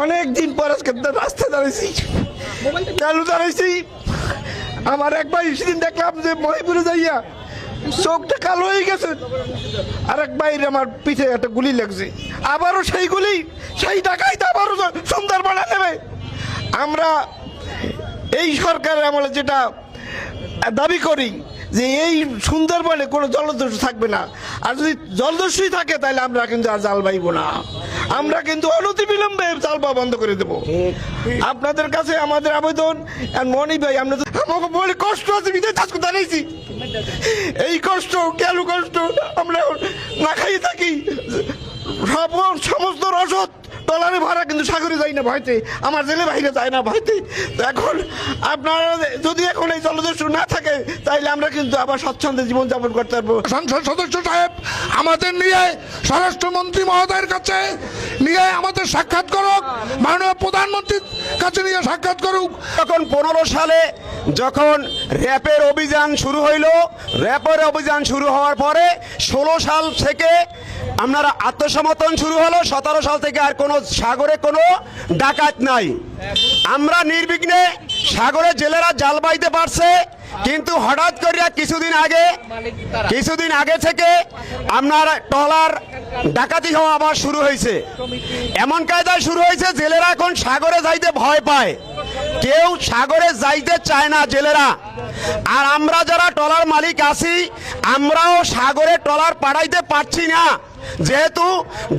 অনেকদিন পর আজকে রাস্তায় দাঁড়িয়েছি, কেন দাঁড়াইছি? আমার এক ভাই সেদিন দেখলাম যে মহিপুরে যাইয়া চোখটা কালো হয়ে গেছে, আর এক ভাইয়ের আমার পিঠে একটা গুলি লাগছে, আবারও সেই গুলি সেই ডাকাইতে আবারও সুন্দরবনে নেবে। আমরা এই সরকারের আমলে যেটা দাবি করি যে এই সুন্দরবনে কোনো জলদস্যু থাকবে না, আর যদি জলদস্যুই থাকে তাহলে আমরা কিন্তু আর জাল বাইব না, আমরা কিন্তু অনতিবিলম্বে জাল পাওয়া বন্ধ করে দেবো। আপনাদের কাছে আমাদের আবেদন। মনি ভাই, আমরা তো আমাকে বলে কষ্ট আছে, বিদায় চাষকে দাঁড়িয়েছি, এই কষ্ট কেন কষ্ট আমরা না খাইয়ে থাকি, সমস্ত রসদ ট্রলারে ভরা কিন্তু সাগরে যাই না ভয়তে, আমার জেলে বাইরে যায় না ভয়তে। এখন আপনারা যদি এখন এই জলদস্যু না থাকে তাইলে আমরা কিন্তু আবার স্বচ্ছন্দে জীবনযাপন করতে পারবো। সংসদ সদস্য সাহেব আমাদের নিয়ে স্বরাষ্ট্রমন্ত্রী মহোদয়ের কাছে নিয়ে আমাদের সাক্ষাৎ করুক, মাননীয় প্রধানমন্ত্রীর কাছে নিয়ে সাক্ষাৎ করুক। তখন 15 সালে যখন র্যাপের অভিযান শুরু হইল, র্যাপের অভিযান শুরু হওয়ার পরে 16 সাল থেকে আপনারা আত্মসমর্পণ শুরু হলো, 17 সাল থেকে আর কোনো সাগরে কোনো ডাকাত নাই। আমরা নির্বিঘ্নে সাগরে জেলেরা জাল বাইতে পারছে, কিন্তু হঠাৎ করে কিছুদিন আগে থেকে আপনার ট্রলার ডাকাতি হওয়া আবার শুরু হয়েছে। এমন কায়দায় শুরু হয়েছে জেলেরা এখন সাগরে যাইতে ভয় পায়, কেউ সাগরে যাইতে চায় না জেলেরা। আর আমরা যারা ট্রলার মালিক আছি, আমরাও সাগরে ট্রলার পাঠাইতে পারছি না, যেহেতু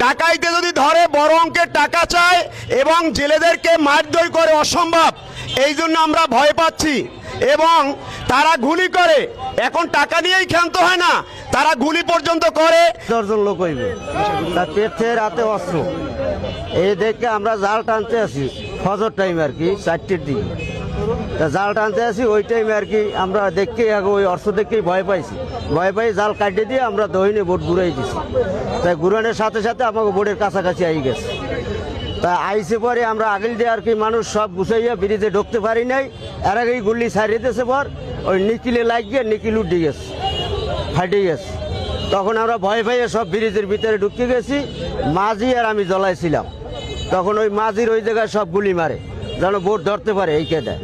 ডাকাইতে যদি ধরে বড় অঙ্কের টাকা চায় এবং জেলেদেরকে মারধর করে অসম্ভব, এই জন্য আমরা ভয় পাচ্ছি। এবং তারা গুলি করে, এখন টাকা নিয়েই ক্ষান্ত হয় না, তারা গুলি পর্যন্ত করে। 10 জন লোক হইবে, তার পেট থেকে রাতে অস্ত্র, এই দেখে আমরা জাল টানতে আসি ফজর টাইম আর কি, 4টের দিকে জাল টানতে আসি। ওই টাইমে আর কি আমরা দেখে ওই অস্ত্র দেখেই ভয় পাইছি, ভয় পাই জাল কাটিয়ে দিয়ে আমরা দহিনে বোট ঘুরাই দিছি। তাই ঘুরানোর সাথে সাথে আমাকে বোটের কাছাকাছি আই গেছে। তা আইসে পরে আমরা আগেল দিয়ে আর কি মানুষ সব গুছাইয়া ব্রিজে ঢুকতে পারি নাই, এর আগেই গুলি ছাড়িয়ে দিয়েছে, পর ওই নিকিলে লাগিয়ে নিকিল উঠে গেছে, ফাটে গেছে। তখন আমরা ভয় পাইয়ে সব ব্রিজের ভিতরে ঢুকে গেছি, মাঝি আর আমি জ্বলাইছিলাম। তখন ওই মাঝির ওই জায়গায় সব গুলি মারে যেন বোট ধরতে পারে এই কেদায়।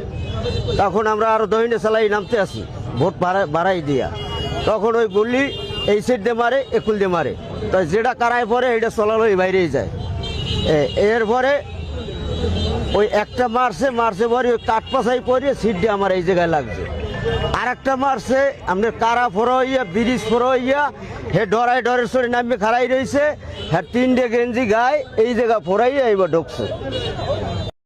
তখন আমরা আরো দহিনে চালাই নামতে আসি ভোট বাড়াই দিয়া, তখন ওই গুলি এই সাইড দিয়ে মারে, একুল দিয়ে মারে, তাই যেটা কারায় পরে এইটা চলালো বাইরেই যায়। এরপরে ওই একটা মারছে পরে ওই কাঠপাশাই পরে সিট দিয়ে আমার এই জায়গায় লাগছে। আর একটা মারছে আপনার কারা ফোড়া হইয়া, ব্রিজ ফোড়া হইয়া, হে ডরের সরে নামে খাড়াই রয়েছে, হ্যাঁ 3টে গেঞ্জি গায়ে এই জায়গা ফোড়াইয়া এইবার ঢুকছে।